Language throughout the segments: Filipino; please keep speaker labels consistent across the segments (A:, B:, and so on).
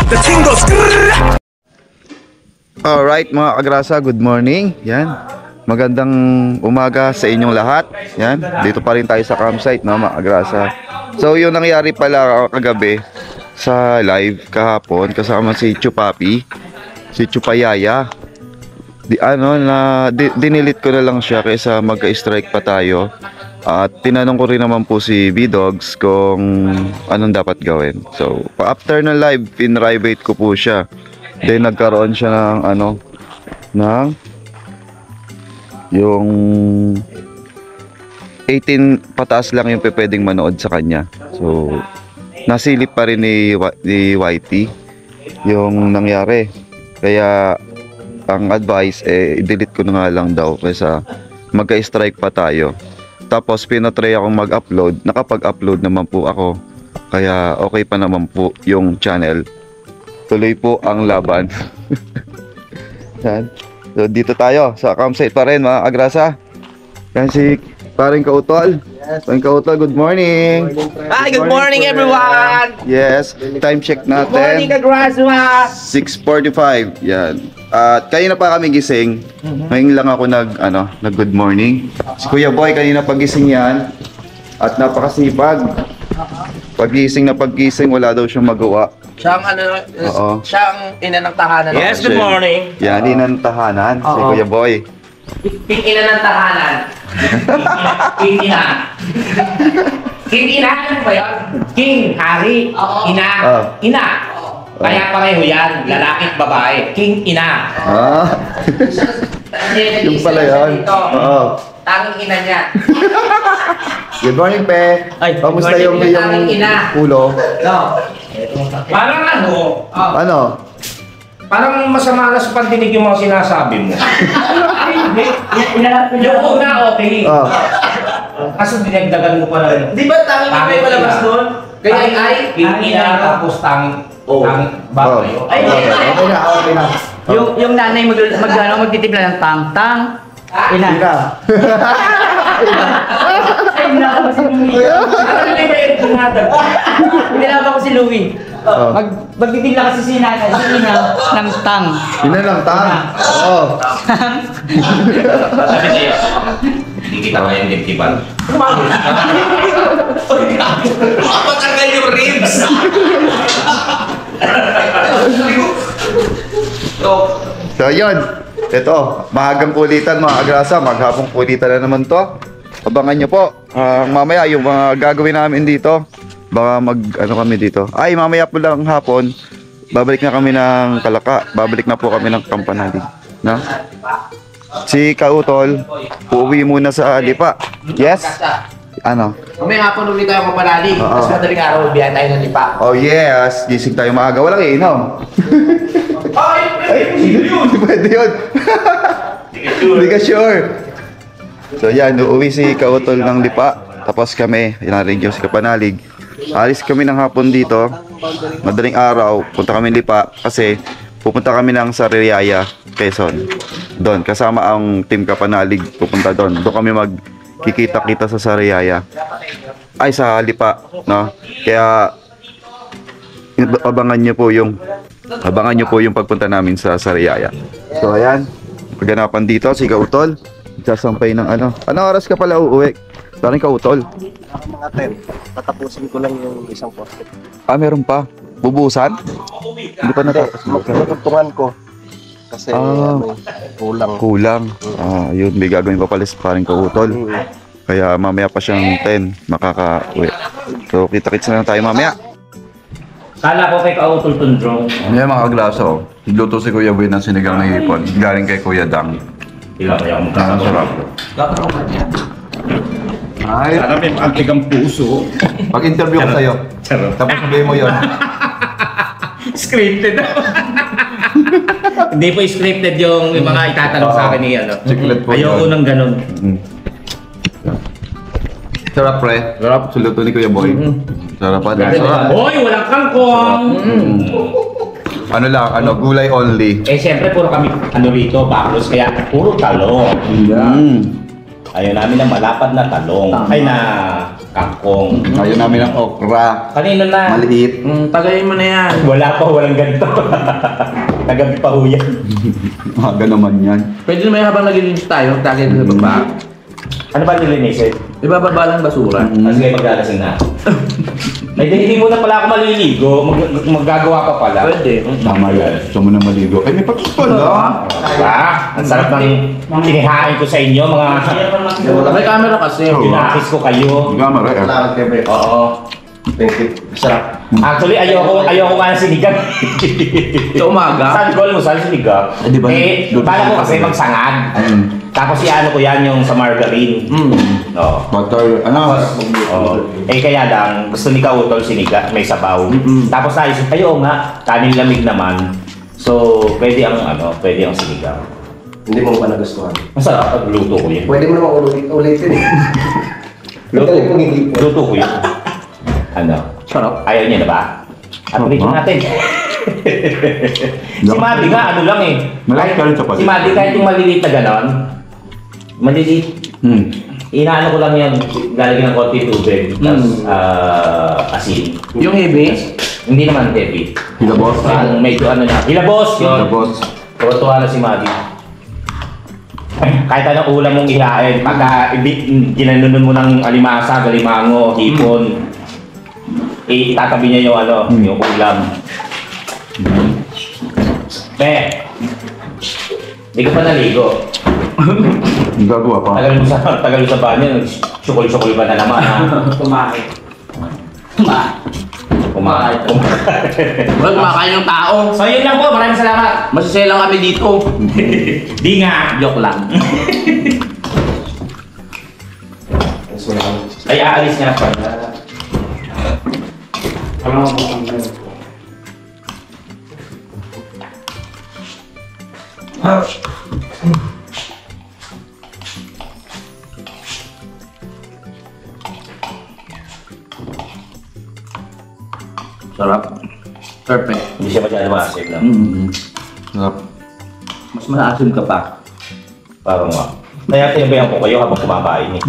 A: The king goes.
B: Alright mga kagrasa, good morning. Yan. Magandang umaga sa inyong lahat. Yan. Dito pa rin tayo sa campsite, no, mga kagrasa. So yung nangyari pala kagabi sa live kahapon kasama si Chupapi, si Chupayaya. Dinilit ko na lang siya kaysa magka-strike pa tayo. At tinanong ko rin naman po si B-Dogs kung anong dapat gawin. So, after ng live, pinrivate ko po siya. Then nagkaroon siya ng yung 18 pataas lang yung pwedeng manood sa kanya. So, nasilip pa rin ni YT yung nangyari. Kaya ang advice i-delete ko na nga lang daw kaysa magka-strike pa tayo. Tapos pinatry akong mag-upload, nakapag-upload naman po ako. Kaya okay pa naman po yung channel. Tuloy po ang laban. So dito tayo sa campsite pa rin mga agrasa. Yan si Paring Kautol. Yes. Paring Kautol, good morning.
C: Hi, good morning everyone.
B: Yes, time check natin.
C: Good morning, Kagraswa.
B: 6:45. Yan. At kanina pa kami gising. Ngayon lang ako nag good morning. Si Kuya Boy kanina pagising yan. At napakasipag. Pagising wala daw siyang magawa.
C: Siya ang ina ng tahanan.
D: Yes, good morning.
B: Yan, ina ng tahanan, si Kuya Boy.
C: King ina ng tahanan. King ina. King ina, ano ba yun? King, hari, ina, ina. Kaya pareho yan, lalaki at babae. King ina.
B: Yung pala yan.
C: Tanging ina niya.
B: Good morning, Pe.
D: Ay,
B: kamusta
C: good
B: yung
C: morning, ina.
B: ulo?
C: No. Parang ano?
B: Ano?
D: Parang masama na sa pandinig yung mga sinasabi mo. Yung una, okay. Kaso dinagdagan mo pa lang.
C: Di ba tanging ina yung malabas doon? Kaya ay,
D: King ina tapos tang babae.
B: Okay na.
E: Yung nanay magtitipla ng tang-tang. Ina. Ay, hinaba ko si Louie. Hinaba ko si Louie. Magtitipla kasi si nanay, si Ina ng tang.
B: Ina lang, tang. Oo.
D: Sabi sa'yo, hindi kita kayang diptipan.
C: Mapatanggal yung ribs!
B: So yun, ito, mahagang kulitan mga agrasa, maghapong kulitan na naman to. Abangan nyo po, mamaya yung mga gagawin namin dito, baka kami dito. Ay, mamaya po lang hapon, babalik na kami ng Kalaka, babalik na po kami ng Kampanali. No? Si Kautol, uuwi muna sa Lipa. Yes? Ano?
C: Mamaya hapon ulit tayo Kampanali. Tapos madaling araw, biyahe tayo ng Lipa.
B: Oh yes, gising tayo maaga, walang inom. Ay, pwede yun. Hindi ka sure. So yan, uuwi si Kautol ng Lipa. Tapos kami, inaringyo si Kapanalig. Alis kami ng hapon dito. Madaling araw, punta kami Lipa. Kasi pupunta kami ng Sariaya, Quezon. Doon, kasama ang team Kapanalig pupunta doon. Doon kami magkikita-kita sa Sariaya. Ay, sa Lipa, no? Kaya abangan nyo po yung pagpunta namin sa Sariaya. So ayan, paganapan dito si Kautol. Sasampay ng ano oras ka pala uuwi? Parang Kautol.
F: Mga 10. Tatapusin ko lang yung isang poste.
B: Meron pa. Bubusan? Hindi pa natapos.
F: Magtutungtungan ko. Kasi kulang.
B: Yun, may gagawin pa pala si parang Kautol. Kaya mamaya pa siyang 10 makaka-uwi. So kita-kits na lang tayo mamaya.
D: Kala ko kay Kautol Tundrong.
B: Yan mga glaso. Luto si Kuya Boy ng sinigang na hipon. Galing kay Kuya Dang.
D: Ilang kaya mo
B: Ang sarap. Ay,
D: Sana may antigang puso.
B: pag-interview ko sa'yo.
D: Charot.
B: Tapos sabihin mo yun.
D: Scripted. Hindi po scripted yung mga itatanong sa akin ni ano.
B: Secret po
D: Ayoko
B: yun.
D: nang ganun.
B: Sarap, pre. Sarap. Suluto ni Kuya Boy. Sarap pa. Sarap.
D: Hoy, walang kangkong!
B: Gulay only.
D: Siyempre puro kami rito, baklos, kaya puro talong. Ayaw namin ng malapad na talong. Ay na
C: kangkong.
B: Ayaw namin ng okra.
C: Kanino na?
B: Maliit.
D: Tagayin mo na yan.
C: Wala pa, walang ganito. Nagabi pa ho yan.
B: Maga naman yan.
D: Pwede naman habang naglilinis tayo, tagayin sa baba.
C: Ano ba nilinisin?
D: Ibababa lang basura.
C: Sige, maglalasing na. Ay, hindi mo na pala ako maliligo. Maggagawa pa pala.
D: Pwede.
B: Tama yan. Gusto mo na maligo. Ay, may patis pala.
C: Diba? Ang sarap ng kinihain ko sa inyo, mga...
D: May camera kasi.
C: Pinakis ko kayo.
B: Gamara eh.
C: Oo.
F: Thank you. Sarap.
C: Actually, ayoko nga ng sinigang.
D: Sa umaga?
C: Sabi ko, alam mo, saan sinigang?
B: di ba?
C: Bala ko kasi magsangag. Tapos iano ko yan yung sa margarine. Oo.
B: Butter, ano?
C: Oo. Kaya lang, gusto ni Kautol sinigang, may sabaw. Tapos naisip, ayo nga, kanin lamig naman. So, pwede ang sinigang.
F: Hindi mo pa nagustuhan.
C: Masarap pag luto ko yun.
F: Pwede mo naman ulitin eh.
C: Luto ko yun. Ano?
D: Sarap.
C: Ayaw niya na ba? Ulitin natin. Si Madi nga, ano lang eh.
B: Malaki ka rin sa patis.
C: Si Madi kahit yung maliliit na ganon. Maliliit. Inaano ko lang yan, lalagyan ng konti tubig, tapos asin.
D: Yung heavy?
C: Hindi naman heavy.
B: Hilabos.
C: Yung medyo ano na. Hilabos! Yun.
B: Hilabos.
C: Tuwa na si Madi. Kahit anong ulam mong ihain, pagka ginanunon mo ng alimasa, galimango, hipon, itatabi niya yung ano, yung ulam. Hindi ko pa naligo.
B: Ang gagawa pa.
C: Tagal mo sa banyo, sukol-sukol ba na naman ha?
E: Kumain.
C: Kumain.
D: Wala kumakain yung tao.
C: So yun lang po, maraming salamat.
D: Masisaya lang kami dito.
C: Di nga.
D: Joke lang.
C: Ay, aalis niya pa.
D: Sarap. Perfect.
C: Hindi siya masyado maasim lang.
B: Sarap.
D: Mas maasim ka pa.
C: Parang nga. Kaya tinabayan ko kayo habang kumakain eh.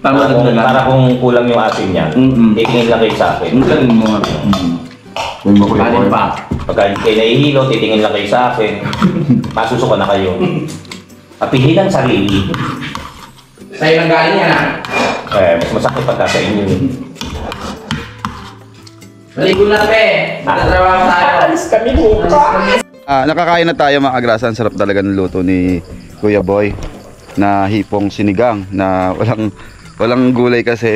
C: Para kung kulang yung asim niya, titingin lang kayo sa akin.
D: Ang galing mo nga.
B: Yung makulit
D: Kanin pa.
C: Pagka kayo nahihilo, titingin lang kayo sa akin. Masusuko na kayo. Papihin ang sarili.
D: Sa'yo nang galing yan ah.
C: Mas masakit pagka sa inyo.
D: Maligo na pe. Natatrabaho tayo.
C: Alis kami bukas.
B: Nakakain na tayo mga agrasa. Ang sarap talaga ng luto ni Kuya Boy na hipong sinigang na walang gulay kasi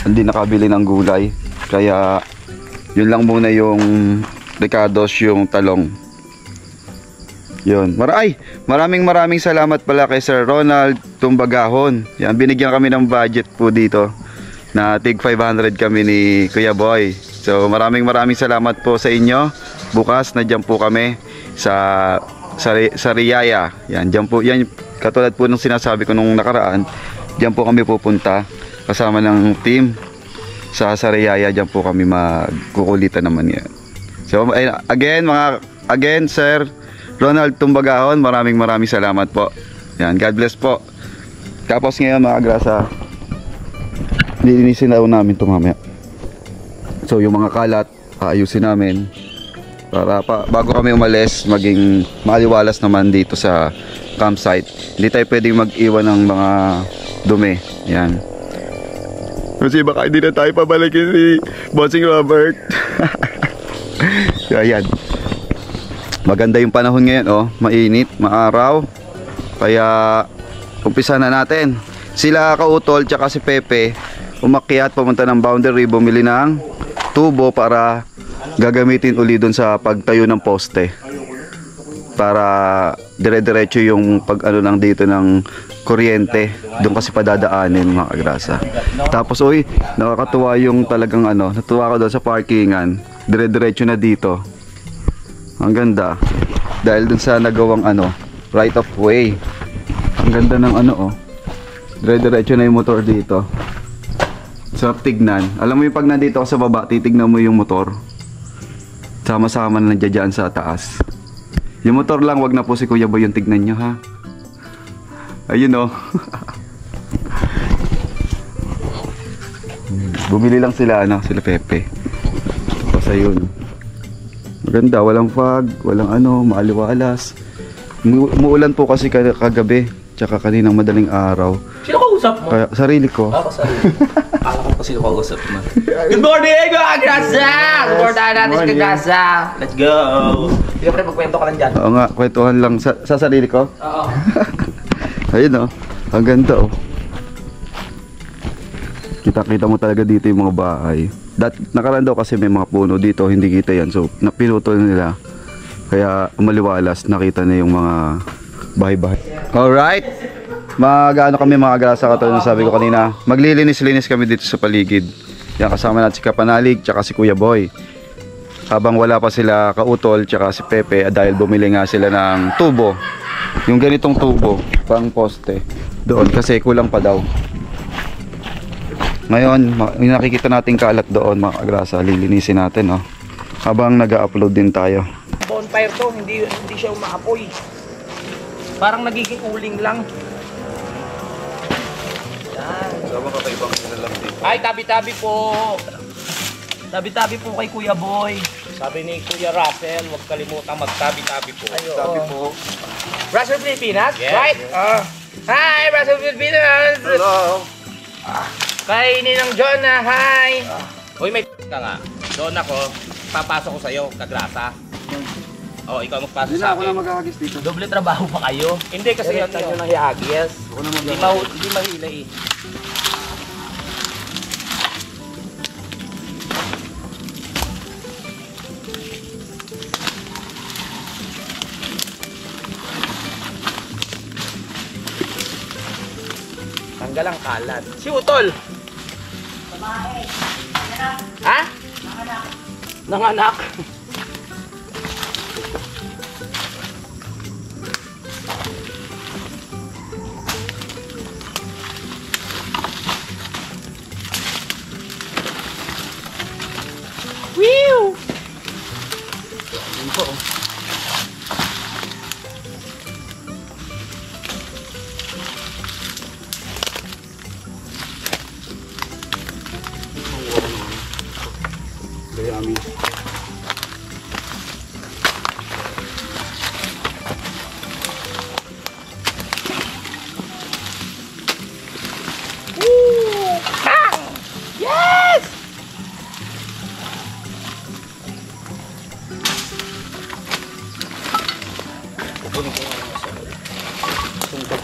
B: hindi nakabili ng gulay, kaya yun lang muna yung ricados, yung talong yun. Maraming salamat pala kay Sir Ronald Tumbagahon. Yan, binigyan kami ng budget po dito na tig 500 kami ni Kuya Boy. So maraming salamat po sa inyo. Bukas na dyan po kami sa Riyaya. Yan, dyan po, yan, katulad po ng sinasabi ko nung nakaraan, dyan po kami pupunta kasama ng team sa Riyaya. Dyan po kami magkukulitan naman yan. So again Sir Ronald Tumbagahon, maraming salamat po. Yan, God bless po. Tapos ngayon mga agrasa, lilinisin na namin ito mamaya. So yung mga kalat, ayusin namin para bago kami umalis, maging maliwalas naman dito sa campsite. Hindi tayo pwedeng mag-iwan ng mga dumi. Yan. Kasi baka hindi na tayo pabalikin si Bossing Robert. So ayan, maganda yung panahon ngayon, oh. Mainit, maaraw. Kaya umpisa na natin. Sila Kautol tsaka si Pepe umakyat pumunta ng boundary, bumili ng tubo para gagamitin uli doon sa pagtayo ng poste, para dire-diretso yung pag-ano lang dito ng kuryente doon kasi padadaanin mga agrasa. Tapos nakakatuwa yung talagang natuwa ko doon sa parkingan, dire-diretso na dito. Ang ganda dahil doon sa nagawang right of way. Ang ganda ng dire-diretso na yung motor dito. Sarap tignan. Alam mo yung pag nandito ka sa baba, titignan mo yung motor. Sama-sama na nandiyan sa taas. Yung motor lang, wag na po si Kuya Boy yung tignan nyo, ha. Ayun, oh. Bumili lang sila, sila Pepe. Tapos ayun. Maganda, walang fog, walang maaliwalas. Umuulan po kasi kagabi, tsaka kaninang madaling araw.
C: Sino kausap mo?
B: Kaya, sarili ko.
C: Ako sa Akala ko pa sino kausap mo. Good morning, mga Grasa! Supportahan natin si Grasa. Let's go! Siyempre, magkwento ka lang dyan.
B: Oo nga, kwentuhan lang sa sarili ko.
C: Oo.
B: Ayun ang ganda Kita-kita mo talaga dito yung mga bahay. Nakaraan daw kasi may mga puno dito, hindi kita yan. So, napinutol nila. Kaya umaliwalas, nakita na yung mga bahay-bahay. Alright! Kami mga grasa, katulad ng sabi ko kanina. Maglilinis-linis kami dito sa paligid. Yan, kasama natin si Kapanalig, tsaka si Kuya Boy. Habang wala pa sila kautol, tsaka si Pepe, dahil bumili nga sila ng tubo. Yung ganitong tubo, pang poste. Doon, kasi kulang pa daw. Ngayon, nakikita natin kalat doon mga grasa, lilinisin natin habang nag-upload din tayo.
C: Bonfire to, hindi siya umaapoy. Parang nagiging uling lang. Yan. Ay, tabi-tabi po. Tabi-tabi po kay Kuya Boy. Sabi ni Kuya Russell, huwag kalimutan magtabi-tabi po. Tabi po. Russell Pilipinas? Yes. Right? Hi, Russell Pilipinas! Hello! Kay Ninang Jonah, hi! Uy, may ka nga. Doon ako, papasok ko sa'yo, kagrasa. Ikaw magpasok sa akin. Hindi na ako maghahagis dito. Doble trabaho pa kayo? Hindi kasi yan tayo nang hihagis. Hindi mahila eh. Tanggal ang kalat. Si Utol! Ha? Nanganak. Whew! Yun po.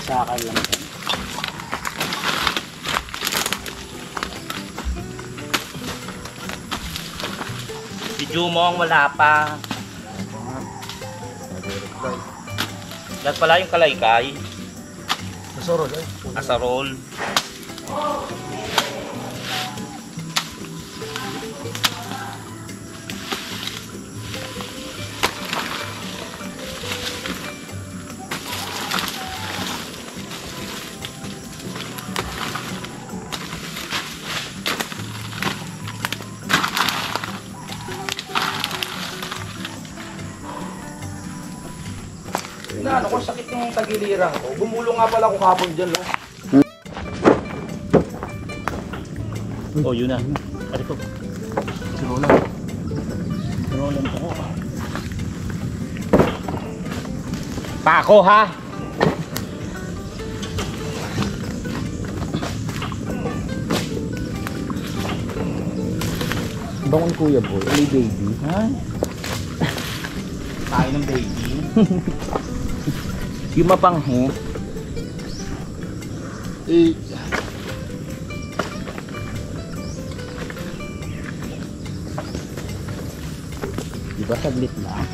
C: Sakal lang. Si Jumong wala pa. Lahat pala yung kalaykay. Asarol eh. Asarol. Ano ko sakit yung tagiliran ko. Gumulong nga pala ako kapon dyan, no? Oh, yun na. Ari ko. Si Roland. Si Roland ako. Pako, ha?
E: Bangon Kuya Boy. Ali baby. Ha?
C: Tayo ng baby.
E: Yung mapanghe. Diba saglit lang?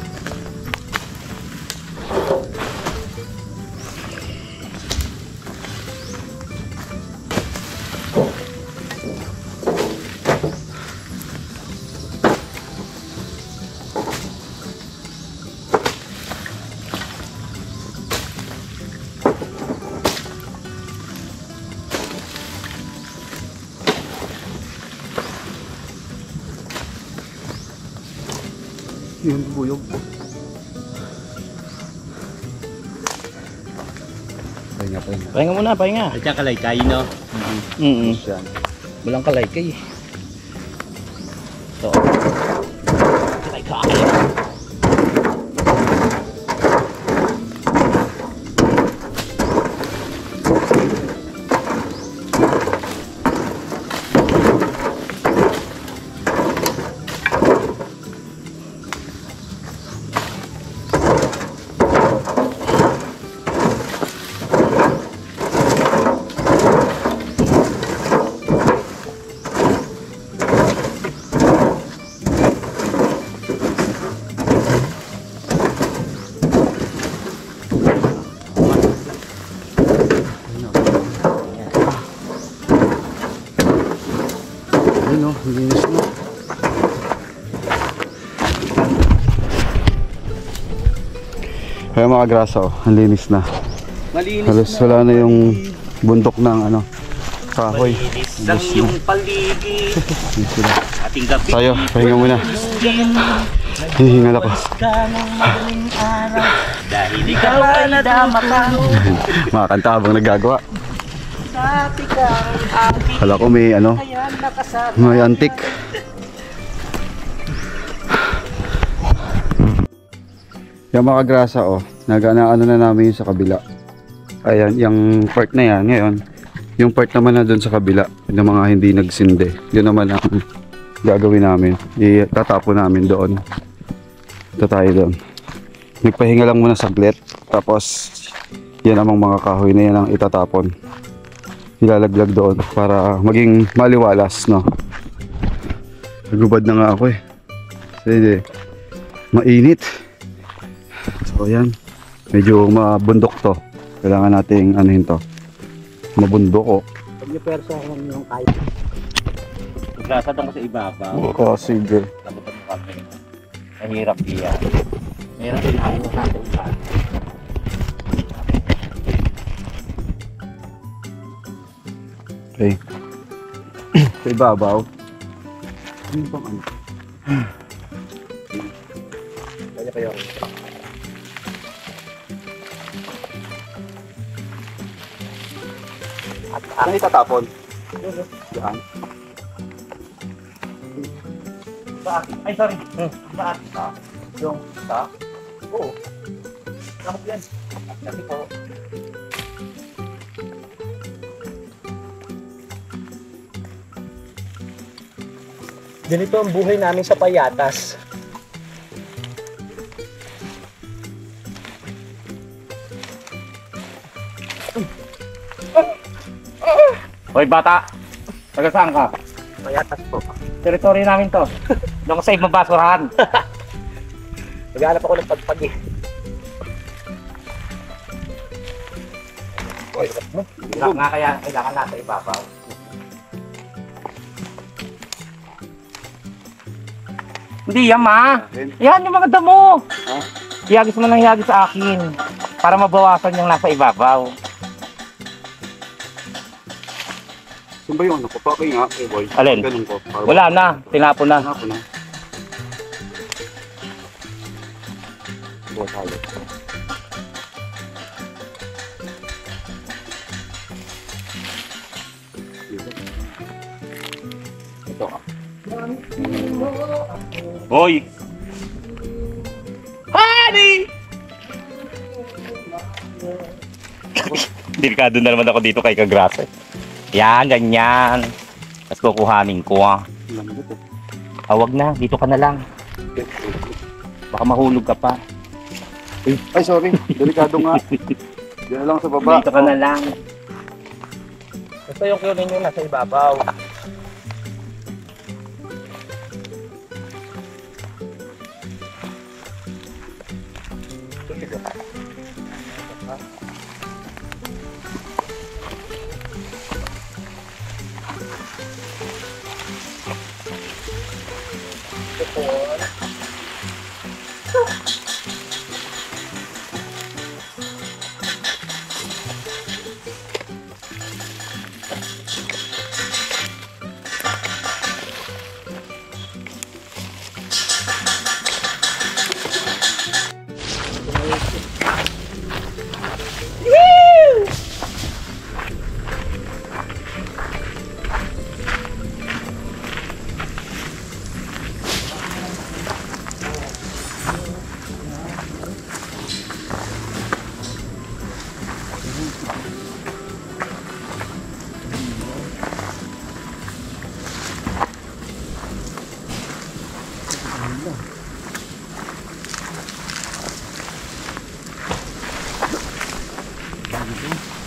B: Yun, buyog.
E: Pahinga muna, pahinga.
C: At saka kalaykay, no?
E: Walang kalaykay.
C: So, my God.
B: Ayun o, linis na. Kaya mga grasa o, ang linis na. Halos wala na yung bundok ng ano, kahoy.
C: Lang yung paligid. Ating gabi.
B: Tayo, pahinga muna. Hihingal ako.
C: Dahil ikaw ay damakan.
B: Makakanta habang nagagawa.
C: Dati kang aking
B: Kala ko may ano,
C: kaya nakasama.
B: may antik. Yung mga grasa oh, nag-ano na namin yung sa kabila. Ayan, yung part na yan ngayon. Yung part naman na doon sa kabila, yung mga hindi nagsindi. Yun naman ang gagawin namin. Itatapon namin doon. Ito tayo doon. Nagpahinga lang muna saglit. Tapos, yan amang mga kahoy na yan ang itatapon. Ilalaglag doon para maging maliwalas, no? Nagubad na nga ako eh. Kasi mainit. So yan, medyo mabundok to. Kailangan nating anuhin to. Mabundok oh.
F: Pag yung persa ko yung kaya.
C: Maglasa doon ko sa ibabaw.
B: Oh, sige.
C: Labutan mo kami. Mahirap yan. Mahirap din ako natin sa
B: Okay. Sa ibabaw. Ano bang ano?
F: Kaya kayo.
B: At ano itatapon? Diyan.
C: Ay, sorry. Bakit ka? Yung sa? Oo. Nakap yan. Kasi po.
F: Ganito ang buhay namin sa Payatas.
C: Hoy, bata! Taga saan ka?
F: Payatas po.
C: Territory namin to. Doon ko sa ibang basurahan.
F: Naghanap ako ng pagpag eh.
C: Nga kaya kailangan natin ibabaw. Hindi yan, ma. Yan yung mga damo. Hiyagis mo ng hiyagis sa akin para mabawasan yung nasa ibabaw.
B: Saan ba yung ano ko? Pakay nga, eh boy.
C: Alin?
B: Ganun ko.
C: Wala na. Tinapon na.
B: Ako na. Buwa tayo. Ito ah.
C: Hoy! Honey! Delikado na naman ako dito kay Kagrasa. Yan, ganyan. Tapos kukuhanin ko ah.
B: Lambot eh.
C: Wag na, dito ka na lang. Baka mahulog ka pa.
B: Ay, sorry. Delikado nga. Diyan lang sa baba.
C: Dito ka na lang.
F: Ito yung kunin nyo nasa ibabaw.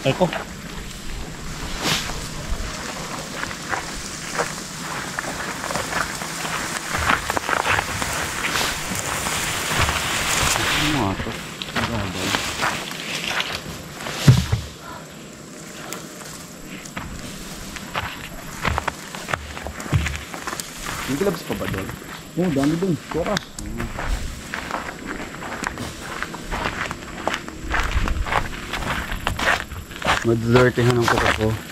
D: Ay ko.
B: May gloves pa ba doon? Oo, dami doon. Bukas. Madlertehan ang kuko ko.